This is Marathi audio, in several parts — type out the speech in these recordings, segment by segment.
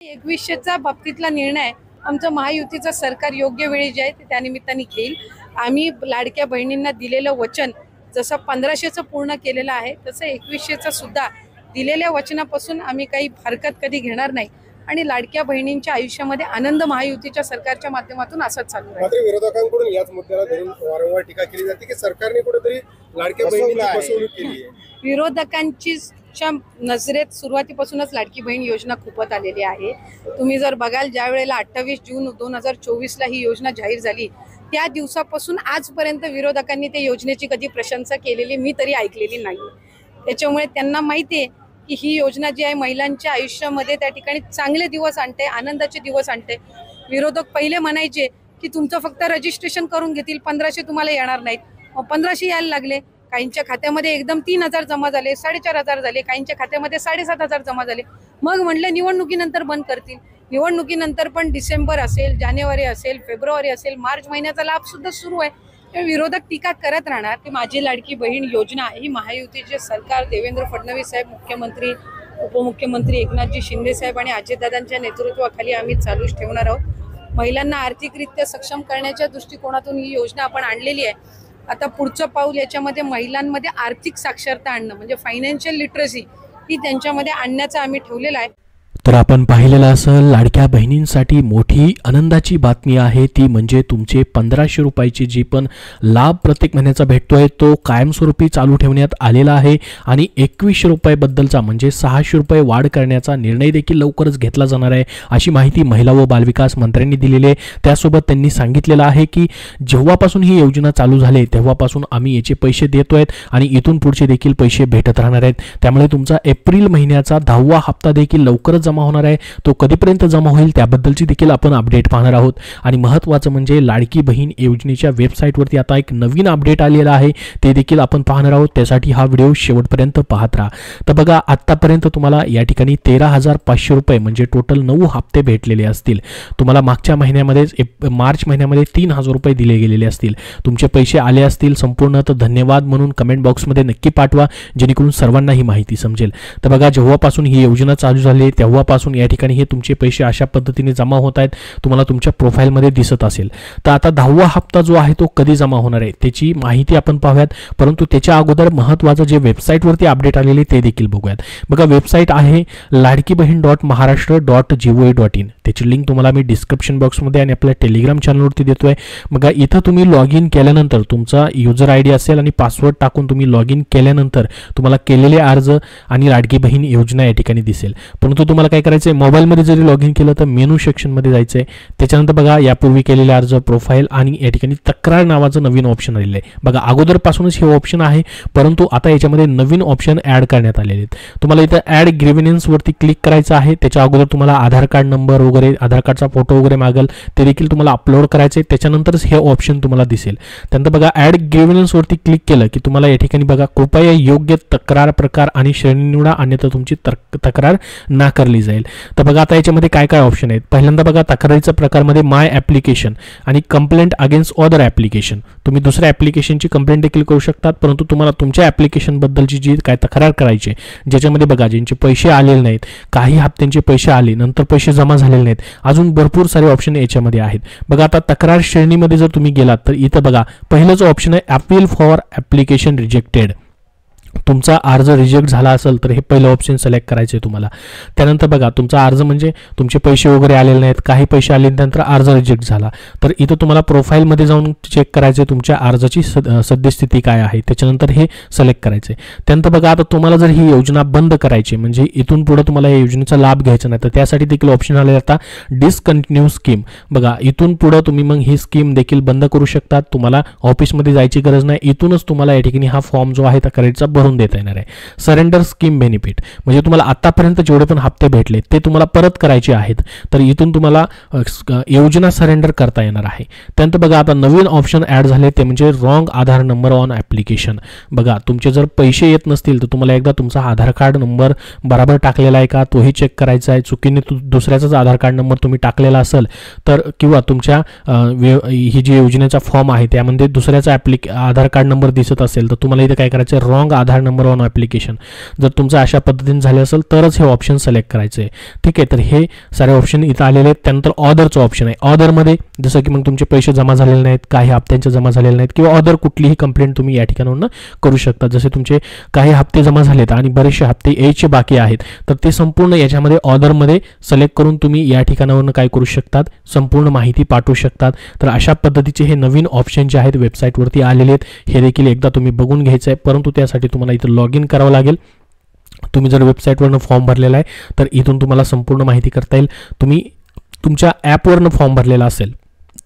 2100चा बाबतीतला निर्णय आमचं महायुतीचं सरकार योग्य वेळी जे आहे ते त्यानिमित्ताने घेईल। आम्ही लाडक्या बहिणींना दिलेलं वचन जसं 1500चं पूर्ण केलेलं आहे तसं 2100चं सुद्धा दिलेल्या वचनापासून आम्ही काही हरकत कधी घेणार नाही आणि लाडक्या बहिणींच्या आयुष्यामध्ये आनंद महायुतीच्या सरकारच्या माध्यमातून असंच चालू आहे। मात्र विरोधकांकडून याच मुद्द्याला धरून वारंवार टीका केली जाते की सरकारने कुठेतरी लाडक्या बहिणींची फसवणूक केली आहे। विरोधकांची नजरेत सुरुवातीपासूनच लाडकी बहीण योजना खूपच आलेली आहे। तुम्ही जर बघाल ज्या वेळेला 28 जून 2024ला ही योजना जाहीर झाली त्या दिवसापासून आजपर्यंत विरोधकांनी त्या योजनेची कधी प्रशंसा केलेली मी तरी ऐकलेली नाही। त्याच्यामुळे त्यांना माहिती आहे की ही योजना जी आहे महिलांच्या आयुष्यामध्ये त्या ठिकाणी चांगले दिवस आणते, आनंदाचे दिवस आणते। विरोधक पहिले म्हणायचे की तुमचं फक्त रजिस्ट्रेशन करून घेतील, 1500 तुम्हाला येणार नाहीत, मग 1500 यायला लागले। काहींच्या खात्यामध्ये एकदम 3000 जमा झाले, 4500 झाले, काहींच्या खात्यामध्ये 7500 जमा झाले। मग म्हणले निवडणुकीनंतर बंद करतील। निवडणुकीनंतर पण डिसेंबर असेल, जानेवारी असेल, फेब्रुवारी असेल, मार्च महिन्याचा लाभ सुद्धा सुरू आहे। विरोधक टीका करत राहणार की माझी लाडकी बहीण योजना ही महायुतीचे सरकार देवेंद्र फडणवीस साहेब मुख्यमंत्री, उपमुख्यमंत्री एकनाथजी शिंदे साहेब आणि अजितदादांच्या नेतृत्वाखाली आम्ही चालूच ठेवणार आहोत। महिलांना आर्थिकरित्या सक्षम करण्याच्या दृष्टिकोनातून ही योजना आपण आणलेली आहे। आता पुढचं पाऊल याच्यामध्ये महिलांमध्ये आर्थिक साक्षरता आणणं म्हणजे फायनान्शियल लिटरसी ही त्यांच्यामध्ये आणण्याचं आम्ही ठेवलेलं आहे। तर आपण पाहिलेलं असेल लाडक्या बहिणींसाठी मोठी आनंदाची बातमी आहे ती म्हणजे तुमचे 1500 रुपयाची जी पण लाभ प्रत्येक महिन्याचा भेटतोय तो कायमस्वरूपी चालू ठेवण्यात आलेला आहे आणि 2100 रुपयाबद्दलचा म्हणजे 600 रुपये वाढ करण्याचा निर्णय देखील लवकरच घेतला जाणार आहे अशी माहिती महिला व बालविकास मंत्र्यांनी दिलेली आहे। त्यासोबत त्यांनी सांगितलेलं आहे की जेव्हापासून ही योजना चालू झाली तेव्हापासून आम्ही याचे पैसे देतोय आणि इथून पुढचे देखील पैसे भेटत राहणार आहेत। त्यामुळे तुमचा एप्रिल महिन्याचा 10वा हप्ता देखील लवकरच जमा होणार आहे। तो कधीपर्यंत जमा होईल त्याबद्दलची देखील आपण अपडेट पाहणार आहोत। आणि महत्त्वाचं म्हणजे लाडकी बहीण योजनेच्या वेबसाईटवरती आता एक नवीन अपडेट आलेला आहे ते देखील आपण पाहणार आहोत। त्यासाठी हा व्हिडिओ शेवटपर्यंत पाहत राहा। तर बघा आतापर्यंत तुम्हाला या ठिकाणी 13500 रुपये म्हणजे टोटल 9 हप्ते भेटलेले असतील। तुम्हाला मागच्या महिन्यामध्ये मार्च महिन्यामध्ये 3000 रुपये दिले गेलेले असतील। तुमचे पैसे आले असतील संपूर्ण तर धन्यवाद म्हणून कमेंट बॉक्समध्ये नक्की पाठवा जेणेकरून सर्वांना ही माहिती समजेल। तर बघा जेव्हापासून ही योजना चालू झाली तेव्हापासून या ठिकाणी हे तुमचे पैसे अशा पद्धतीने जमा होत आहेत, तुम्हाला तुमच्या प्रोफाइलमध्ये दिसत असेल। तर आता 10वा हप्ता जो आहे तो कधी जमा होणार आहे त्याची माहिती आपण पाहूयात, परंतु त्याच्या अगोदर महत्त्वाचं जे वेबसाईटवरती अपडेट आलेले ते देखील बघूयात। बघा वेबसाईट आहे ladkibhin.maharashtra.gov.in त्याची लिंक तुम्हाला मी डिस्क्रिप्शन बॉक्समध्ये आणि आपल्या टेलिग्राम चॅनलवरती देतोय। बघा इथं तुम्ही लॉग इन केल्यानंतर तुमचा युजर आयडी असेल आणि पासवर्ड टाकून तुम्ही लॉग इन केल्यानंतर तुम्हाला केलेले अर्ज आणि लाडकी बहीण योजना या ठिकाणी दिसेल। परंतु तुम्हाला काय करायचं आहे मोबाईलमध्ये जरी लॉग इन केलं तर मेनू सेक्शनमध्ये जायचं आहे। त्याच्यानंतर बघा यापूर्वी केलेले अर्ज, प्रोफाईल आणि या ठिकाणी तक्रार नावाचं नवीन ऑप्शन आलेलं आहे। बघा अगोदरपासूनच हे ऑप्शन आहे परंतु आता याच्यामध्ये नवीन ऑप्शन ऍड करण्यात आलेले आहेत। तुम्हाला इथं ऍड ग्रीव्हन्स वरती क्लिक करायचं आहे। त्याच्या अगोदर तुम्हाला आधार कार्ड नंबर वगैरे आधार कार्डचा फोटो वगैरे मागेल ते देखील तुम्हाला अपलोड करायचे, त्याच्यानंतरच हे ऑप्शन तुम्हाला दिसेल। त्यानंतर बघा ऍड ग्रीव्हन्स वरती क्लिक केलं की तुम्हाला या ठिकाणी बघा कृपया योग्य तक्रार प्रकार आणि श्रेणी निवडा अन्यथा तुमची तक्रार नाकारली जाईल। तर बघा आता याच्यामध्ये काय काय ऑप्शन आहेत। पहिल्यांदा बघा तक्रारीचा प्रकारमध्ये माय ॲप्लिकेशन आणि कंप्लेंट अगेन्स्ट अदर ॲप्लिकेशन, तुम्ही दुसऱ्या ॲप्लिकेशनची कंप्लेंट देखील करू शकतात, परंतु तुम्हाला तुमच्या ॲप्लिकेशन बद्दलची जी काय तक्रार करायची ज्याच्यामध्ये बघा ज्यांचे पैसे आलेले नाहीत, काही हप्त्यांचे पैसे आले नंतर पैसे जमा झालेले नाहीत, अजून भरपूर सारे ऑप्शन याच्यामध्ये आहेत। बघा आता तक्रार श्रेणीमध्ये जर तुम्ही गेलात तर इथं बघा पहिलंच ऑप्शन आहे अपील फॉर ॲप्लिकेशन रिजेक्टेड। तुमचा अर्ज रिजेक्ट झाला असेल तर हे पहिलं ऑप्शन सिलेक्ट करायचं आहे तुम्हाला। त्यानंतर बघा तुमचा अर्ज म्हणजे तुमचे पैसे वगैरे आलेले नाहीत, काही पैसे आले त्यानंतर अर्ज रिजेक्ट झाला तर इथं तुम्हाला प्रोफाईलमध्ये जाऊन चेक करायचं आहे तुमच्या अर्जाची सद्यस्थिती काय आहे, त्याच्यानंतर हे सिलेक्ट करायचं आहे। त्यानंतर बघा आता तुम्हाला जर ही योजना बंद करायची म्हणजे इथून पुढे तुम्हाला या योजनेचा लाभ घ्यायचा नाही तर त्यासाठी देखील ऑप्शन आले आता डिसकंटिन्यू स्कीम। बघा इथून पुढे तुम्ही मग ही स्कीम देखील बंद करू शकतात, तुम्हाला ऑफिसमध्ये जायची गरज नाही, इथूनच तुम्हाला या ठिकाणी हा फॉर्म जो आहे तक्रारीचा भरून देता येणार आहे। सरेंडर स्कीम बेनिफिट म्हणजे तुम्हाला आतापर्यंत जेवढे पण हप्ते भेटले ते तुम्हाला परत करायचे आहेत तर इथून तुम्हाला योजना सरेंडर करता येणार आहे। त्यानंतर बघा आता नवीन ऑप्शन ऍड झाले ते म्हणजे wrong Aadhaar number on application. बघा तुमचे जर पैसे येत नसतील तर तुम्हाला एकदा तुमचा आधार कार्ड नंबर बरोबर टाकलेला आहे का तोही चेक करायचा आहे। चुकीने दुसऱ्याचाच आधार कार्ड नंबर तुम्ही टाकलेला असेल तर किंवा तुमच्या ही जी योजनेचा फॉर्म आहे त्यामध्ये दुसऱ्याचा आधार कार्ड नंबर दिसत असेल तर तुम्हाला इथे काय करायचं रॉंग आधार नंबर 1 ॲप्लिकेशन. जर तुमचं अशा पद्धतीने झाले असेल तरच हे ऑप्शन सिलेक्ट करायचं आहे. ठीक आहे, तर हे सारे ऑप्शन इथं आलेले आहेत. त्यानंतर ऑदरचं ऑप्शन आहे. ऑदरमध्ये जसं की मग तुमचे पैसे जमा झालेले नाहीत, काही हप्त्यांचे जमा झालेले नाहीत किंवा ऑदर कुठलीही कंप्लेंट तुम्ही या ठिकाणावरून करू शकता. जसे तुमचे काही हप्ते जमा झालेत आणि बरेचसे हप्ते यायचे बाकी आहेत, तर ते संपूर्ण याच्यामध्ये ऑदरमध्ये सिलेक्ट करून तुम्ही या ठिकाणावरून काय करू शकतात, संपूर्ण माहिती पाठवू शकतात. तर अशा पद्धतीचे हे नवीन ऑप्शन जे आहेत वेबसाईटवरती आलेले आहेत, हे देखील एकदा तुम्ही बघून घ्यायचं आहे. परंतु त्यासाठी तुम्हाला इथं लॉग इन करावं लागेल. तुम्ही जर वेबसाईटवरनं फॉर्म भरलेला आहे तर इथून तुम्हाला संपूर्ण माहिती करता येईल. तुम्ही तुमच्या ॲपवरनं फॉर्म भरलेला असेल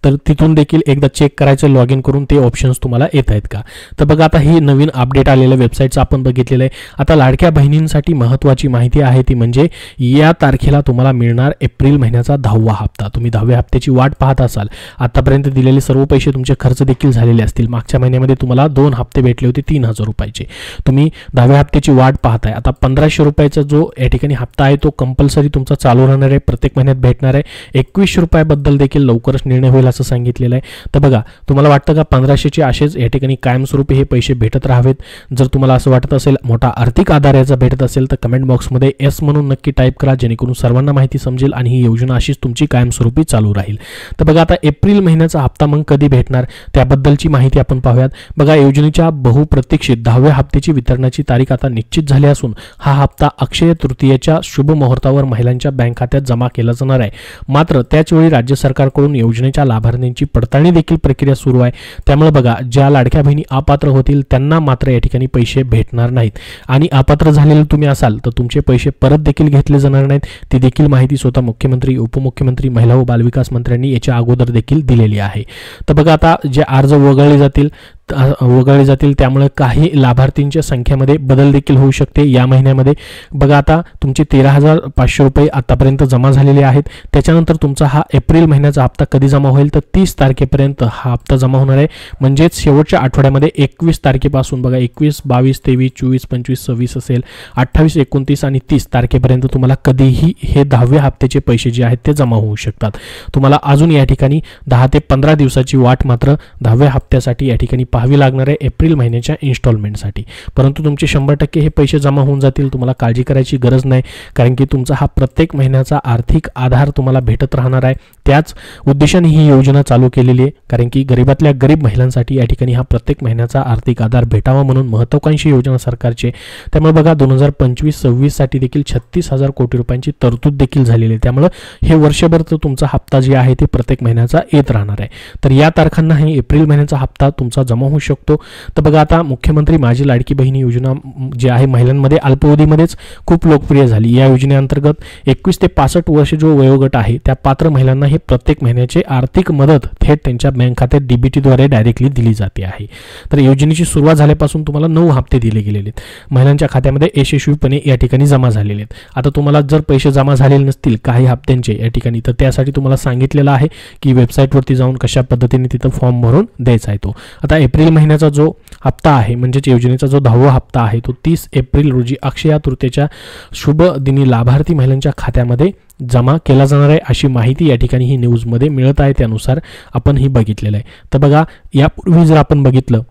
तर तिथून देखील एकदा चेक करायचं लॉग इन करून ते ऑप्शन्स तुम्हाला येत आहेत का. तर बघा आता ही नवीन अपडेट आलेलं वेबसाईटचं आपण बघितलेलं आहे. आता लाडक्या बहिणींसाठी महत्त्वाची माहिती आहे ती म्हणजे या तारखेला तुम्हाला मिळणार एप्रिल महिन्याचा 10वा हप्ता. तुम्ही 10व्या हप्त्याची वाट पाहत असाल, आतापर्यंत दिलेले सर्व पैसे तुमचे खर्च देखील झालेले असतील. मागच्या महिन्यामध्ये तुम्हाला 2 हप्ते भेटले होते 3000 रुपयाचे. तुम्ही 10व्या हप्त्याची वाट पाहताय. आता 1500 रुपयाचा जो या ठिकाणी हप्ता आहे तो कंपल्सरी तुमचा चालू राहणार आहे, प्रत्येक महिन्यात भेटणार आहे. 2100 रुपयाबद्दल देखील लवकरच निर्णय होईल असं सांगितलेलं आहे. तर बघा, तुम्हाला वाटतं का 1500चे असेच या ठिकाणी कायमस्वरूपी हे पैसे भेटत राहावेत? जर तुम्हाला असं वाटत असेल, मोठा आर्थिक आधार याचा भेटत असेल, तर कमेंट बॉक्समध्ये एस म्हणून नक्की टाईप करा, जेणेकरून सर्वांना माहिती समजेल आणि ही योजना अशीच तुमची कायमस्वरूपी चालू राहील. तर बघा, आता एप्रिल महिन्याचा हप्ता मग कधी भेटणार त्याबद्दलची माहिती आपण पाहूयात. बघा, योजनेच्या बहुप्रतीक्षित 10व्या हप्त्याची वितरणाची तारीख आता निश्चित झाली असून हा हप्ता अक्षय तृतीयेच्या शुभ मुहूर्तावर महिलांच्या बँक खात्यात जमा केला जाणार आहे. मात्र त्याचवेळी राज्य सरकारकडून योजनेच्या लाभार्थ्यांची पडताळणी देखील प्रक्रिया सुरू आहे. त्यामुळे बघा, ज्या लाडक्या बहिणी अपात्र होतील त्यांना मात्र या ठिकाणी पैसे भेटणार नाहीत आणि अपात्र झालेले तुम्ही असाल तर तुमचे पैसे परत देखील घेतले जाणार नाहीत. ती देखील माहिती स्वतः मुख्यमंत्री, उपमुख्यमंत्री, महिला व बालविकास मंत्र्यांनी याच्या अगोदर देखील दिलेली आहे. तर बघा, आता जे अर्ज वगळले जातील त्यामुळे काही लाभार्थींच्या संख्येमध्ये बदल देखील होऊ शकते या महिन्यामध्ये. बघा, आता तुमचे 13,500 रुपये आतापर्यंत जमा झालेले आहेत. त्याच्यानंतर तुमचा हा एप्रिल महिन्याचा हप्ता कधी जमा होईल तर 30 तारखेपर्यंत हा हप्ता जमा होणार आहे. म्हणजेच शेवटच्या आठवड्यामध्ये 21 तारखेपासून बघा 21, 22, 23, 24, 25, 26 असेल, 28, 29 आणि 30 तारखेपर्यंत तुम्हाला कधीही हे 10व्या हप्त्याचे पैसे जे आहेत ते जमा होऊ शकतात. तुम्हाला अजून या ठिकाणी 10 ते 15 दिवसाची वाट मात्र 10व्या हप्त्यासाठी या ठिकाणी पाहावी लागणार आहे एप्रिल महिन्याच्या इन्स्टॉलमेंटसाठी. परंतु तुमचे 100% हे पैसे जमा होऊन जातील, तुम्हाला काळजी करायची गरज नाही, कारण की तुमचा हा प्रत्येक महिन्याचा आर्थिक आधार तुम्हाला भेटत राहणार आहे. त्याच उद्देशाने ही योजना चालू केलेली आहे, कारण की गरीबातल्या गरीब महिलांसाठी या ठिकाणी हा प्रत्येक महिन्याचा आर्थिक आधार भेटावा म्हणून महत्त्वाकांक्षी योजना सरकारची. त्यामुळे बघा, 2025-26 साठी देखील 36,000 कोटी रुपयांची तरतूद देखील झालेली आहे. त्यामुळे हे वर्षभर तुमचा हप्ता जे आहे ते प्रत्येक महिन्याचा येत राहणार आहे. तर या तारखांना हे एप्रिल महिन्याचा हप्ता तुमचा जमा होऊ शकतो. तर बघा, आता मुख्यमंत्री माझी लाडकी बहिणी योजना जी आहे महिलांमध्ये अल्पावधीमध्येच खूप लोकप्रिय झाली. या योजनेअंतर्गत 21 ते 65 वर्ष जो वयोगट आहे त्या पात्र महिलांना हे प्रत्येक महिन्याचे आर्थिक मदत थेट त्यांच्या बँक खात्यात डीबीटीद्वारे डायरेक्टली दिली जाते आहे. तर योजनेची सुरुवात झाल्यापासून तुम्हाला 9 हप्ते दिले गेलेले आहेत, महिलांच्या खात्यामध्ये यशस्वीपणे या ठिकाणी जमा झालेले आहेत. आता तुम्हाला जर पैसे जमा झालेले नसतील काही हप्त्यांचे या ठिकाणी, तर त्यासाठी तुम्हाला सांगितलेलं आहे की वेबसाईटवरती जाऊन कशा पद्धतीने तिथं फॉर्म भरून द्यायचा आहे तो. आता एप्रिल महिन्याचा जो हप्ता आहे म्हणजेच योजनेचा जो 10वा हप्ता आहे तो 30 एप्रिल रोजी अक्षय तृतीयेच्या शुभ दिनी लाभार्थी महिलांच्या खात्यामध्ये जमा केला जाणार आहे अशी माहिती या ठिकाणी ही न्यूजमध्ये मिळत आहे. त्यानुसार आपण ही बघितलेलं आहे. तर बघा, यापूर्वी जर आपण बघितलं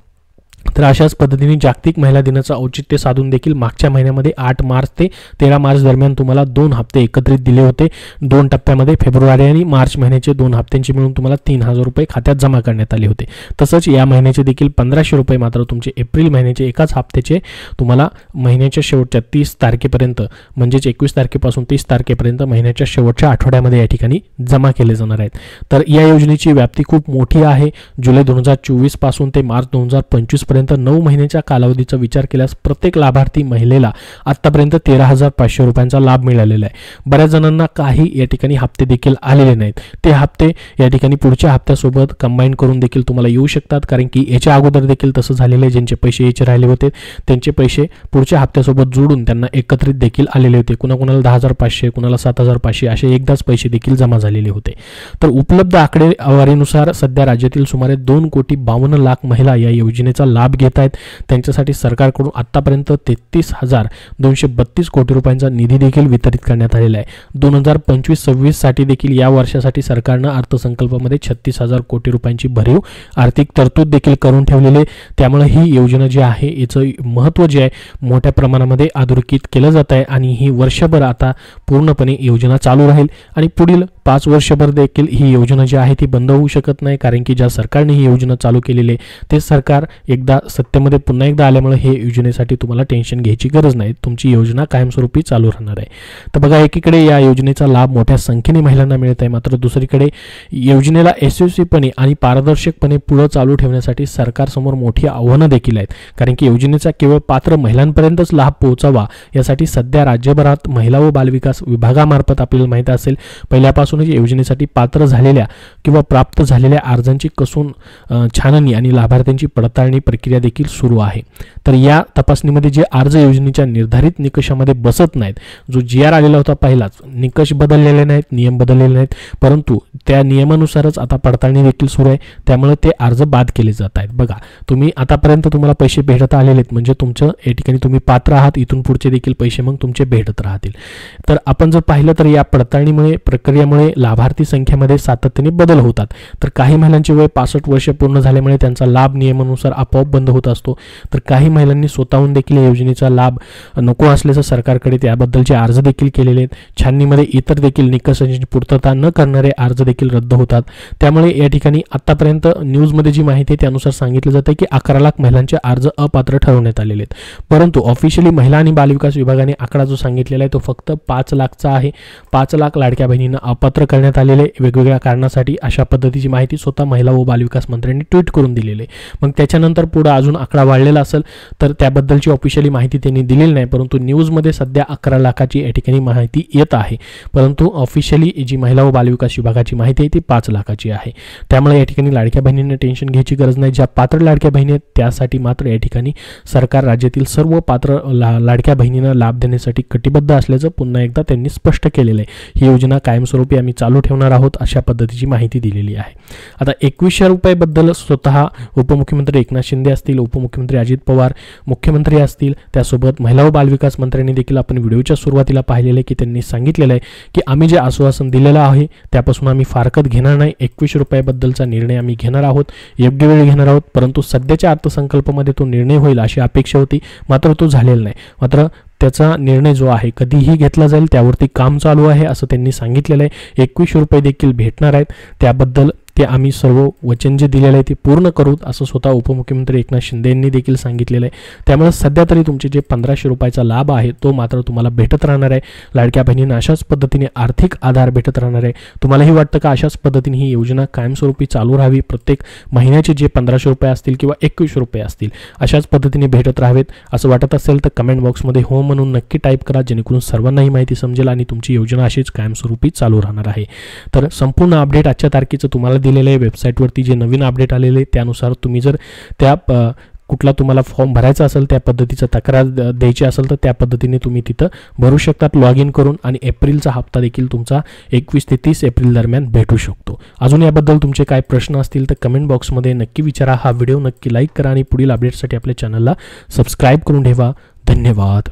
तर अशाच पद्धतीने जागतिक महिला दिनाचं औचित्य साधून देखील मागच्या महिन्यामध्ये 8 मार्च ते 13 मार्च दरम्यान तुम्हाला 2 हप्ते एकत्रित दिले होते. 2 टप्प्यामध्ये फेब्रुवारी आणि मार्च महिन्याचे 2 हप्त्यांचे मिळून तुम्हाला 3,000 रुपये खात्यात जमा करण्यात आले होते. तसंच या महिन्याचे देखील 1500 रुपये मात्र तुमचे एप्रिल महिन्याचे एकाच हप्त्याचे तुम्हाला महिन्याच्या शेवटच्या 30 तारखेपर्यंत म्हणजेच 21 तारखेपासून 30 तारखेपर्यंत महिन्याच्या शेवटच्या आठवड्यामध्ये या ठिकाणी जमा केले जाणार आहेत. तर या योजनेची व्याप्ती खूप मोठी आहे. जुलै 2024 पासून ते मार्च 2025 पर्यंत 9 महिन्याच्या कालावधीचा विचार केल्यास प्रत्येक लाभार्थी महिलेला आतापर्यंत 13,500 रुपयांचा लाभ मिळालेला आहे. बऱ्याच जणांना काही या ठिकाणी हप्ते देखील आलेले नाहीत. ते हप्ते या ठिकाणी पुढच्या हप्त्यासोबत कंबाईन करून देखील तुम्हाला येऊ शकतात, कारण की याच्या अगोदर देखील तसं झालेलं आहे. ज्यांचे पैसे याचे राहिले होते त्यांचे पैसे पुढच्या हप्त्यासोबत जोडून त्यांना एकत्रित देखील आलेले होते. कुणाकुणाला 10,500, कुणाला 7,500 असे एकदाच पैसे देखील जमा झालेले होते. तर उपलब्ध आकडेवारीनुसार सध्या राज्यातील सुमारे 2,52,00,000 महिला या योजनेचा लाभ घेत आहेत त्यांच्यासाठी सरकारकडून आतापर्यंत 33,232 कोटी रुपयांचा निधी देखील वितरित करण्यात आलेला आहे. 2025-26 साठी देखील या वर्षासाठी सरकारनं अर्थसंकल्पामध्ये 36,000 कोटी रुपयांची भरीव आर्थिक तरतूद देखील करून ठेवलेली आहे. त्यामुळे ही योजना जी आहे याचं महत्त्व जे आहे मोठ्या प्रमाणामध्ये अधोरेखित केलं जात आहे आणि ही वर्षभर आता पूर्णपणे योजना चालू राहील आणि पुढील 5 वर्षभर देखील ही योजना जी आहे ती बंद होऊ शकत नाही, कारण की ज्या सरकारने ही योजना चालू केलेली आहे ते सरकार एकदा सत्तेमध्ये पुन्हा एकदा आल्यामुळे हे योजनेसाठी तुम्हाला टेन्शन घ्यायची गरज नाही. तुमची योजना कायमस्वरूपी चालू राहणार आहे. तर बघा, एकीकडे या योजनेचा लाभ मोठ्या संख्येने महिलांना मिळत आहे, मात्र दुसरीकडे योजनेला यशस्वीपणे आणि पारदर्शकपणे पुढे चालू ठेवण्यासाठी सरकारसमोर मोठी आव्हानं देखील आहेत, कारण की योजनेचा केवळ पात्र महिलांपर्यंतच लाभ पोहोचावा यासाठी सध्या राज्यभरात महिला व बालविकास विभागामार्फत आपल्याला माहिती असेल पहिल्यापासून योजनेसाठी पात्र झालेल्या किंवा प्राप्त झालेल्या अर्जांची कसून छाननी आणि लाभार्थ्यांची पडताळणी प्रक्रिया देखील सुरू आहे. तर या तपासणीमध्ये जे अर्ज योजनेच्या निर्धारित निकषामध्ये बसत नाहीत, जो GR आलेला होता पहिलाच, निकष बदललेले नाहीत, नियम बदललेले नाहीत, परंतु त्या नियमानुसारच आता पडताळणी देखील सुरू आहे, त्यामुळे ते अर्ज बाद केले जात आहेत. बघा, तुम्ही आतापर्यंत तुम्हाला पैसे भेटत आलेले आहेत म्हणजे तुमचं या ठिकाणी तुम्ही पात्र आहात, इथून पुढचे देखील पैसे मग तुमचे भेटत राहतील. तर आपण जर पाहिलं तर या पडताळणीमुळे प्रक्रियेमुळे लाभार्थी संख्येमध्ये सातत्याने बदल होतात. तर काही महिलांचे वय 65 वर्ष पूर्ण झाल्यामुळे त्यांचा लाभ नियमानुसार आपोआप बंद होत असतो, तर काही महिलांनी स्वतःहून देखील या योजनेचा लाभ नको असल्याचं सरकारकडे त्याबद्दलचे अर्ज देखील केलेले आहेत. छाननीमध्ये इतर देखील निकषांची पूर्तता न करणारे अर्ज देखील रद्द होतात. त्यामुळे या ठिकाणी आतापर्यंत न्यूजमध्ये जी माहिती आहे त्यानुसार सांगितलं जातं की 11 लाख महिलांचे अर्ज अपात्र ठरवण्यात आलेले आहेत, परंतु ऑफिशियली महिला आणि बालविकास विभागाने आकडा जो सांगितलेला आहे तो फक्त 5 लाखचा आहे. 5 लाख लाडक्या बहिणींना अपात्र करण्यात आलेले वेगवेगळ्या कारणासाठी, अशा पद्धतीची माहिती स्वतः महिला व बालविकास मंत्र्यांनी ट्विट करून दिलेली आहे. मग त्याच्यानंतर पुढे अजून आकडा वाढलेला असेल तर त्याबद्दलची ऑफिशियली माहिती त्यांनी दिलेली नाही, परंतु न्यूजमध्ये सध्या 11 लाखाची या ठिकाणी माहिती येत आहे, परंतु ऑफिशियली जी महिला व बालविकास विभागाची माहिती आहे ती 5 लाखाची आहे. त्यामुळे या ठिकाणी लाडक्या बहिणींना टेन्शन घ्यायची गरज नाही. ज्या पात्र लाडक्या बहिणी आहेत त्यासाठी मात्र या ठिकाणी सरकार राज्यातील सर्व पात्र लाडक्या बहिणींना लाभ देण्यासाठी कटिबद्ध असल्याचं पुन्हा एकदा त्यांनी स्पष्ट केलेलं आहे. ही योजना कायमस्वरूपी आम्ही चालू ठेवणार आहोत अशा पद्धतीची माहिती दिलेली आहे. आता 2100 रुपयाबद्दल स्वतः उपमुख्यमंत्री एकनाथ शिंदे असतील, उपमुख्यमंत्री अजित पवार, मुख्यमंत्री असतील, त्यासोबत महिला व बालविकास मंत्र्यांनी देखील आपण व्हिडिओच्या सुरुवातीला पाहिलेलं आहे की त्यांनी सांगितलेलं आहे की आम्ही जे आश्वासन दिलेलं आहे त्यापासून आम्ही फारकत घेणार नाही. 2100 रुपयाबद्दलचा निर्णय आम्ही घेणार आहोत, योग्य वेळी घेणार आहोत, परंतु सध्याच्या अर्थसंकल्पामध्ये तो निर्णय होईल अशी अपेक्षा होती, मात्र तो झालेला नाही. मात्र त्याचा निर्णय जो आहे कधीही घेतला जाईल, त्यावरती काम चालू आहे असं त्यांनी सांगितलेलं आहे. 2100 रुपये देखील भेटणार आहेत, त्याबद्दल ते आम्ही सर्व वचन जे दिलेलं आहे ते पूर्ण करू असं स्वतः उपमुख्यमंत्री एकनाथ शिंदे यांनी देखील सांगितलेलं आहे. त्यामुळे सध्या तरी तुमचे जे 1500 रुपयाचा लाभ आहे तो मात्र तुम्हाला भेटत राहणार आहे. लाडक्या बहिणींना अशाच पद्धतीने आर्थिक आधार भेटत राहणार आहे. तुम्हालाही वाटतं का अशाच पद्धतीने ही योजना कायमस्वरूपी चालू राहावी, प्रत्येक महिन्याचे जे 1500 रुपये असतील किंवा 2100 रुपये असतील अशाच पद्धतीने भेटत राहावेत असं वाटत असेल तर कमेंट बॉक्समध्ये हो म्हणून नक्की टाईप करा, जेणेकरून सर्वांना ही माहिती समजेल आणि तुमची योजना अशीच कायमस्वरूपी चालू राहणार आहे. तर संपूर्ण अपडेट आजच्या तारखेचं तुम्हाला दिलेलं आहे. वेबसाईटवरती जे नवीन अपडेट आलेले त्यानुसार तुम्ही जर त्या कुठला तुम्हाला फॉर्म भरायचा असेल, त्या पद्धतीचं तक्रार द्यायची असेल तर त्या पद्धतीने तुम्ही तिथं भरू शकतात लॉग इन करून, आणि एप्रिलचा हप्ता देखील तुमचा 21 ते 30 एप्रिल दरम्यान भेटू शकतो. अजून याबद्दल तुमचे काय प्रश्न असतील तर कमेंट बॉक्समध्ये नक्की विचारा. हा व्हिडिओ नक्की लाईक करा आणि पुढील अपडेटसाठी आपल्या चॅनलला सबस्क्राईब करून ठेवा. धन्यवाद.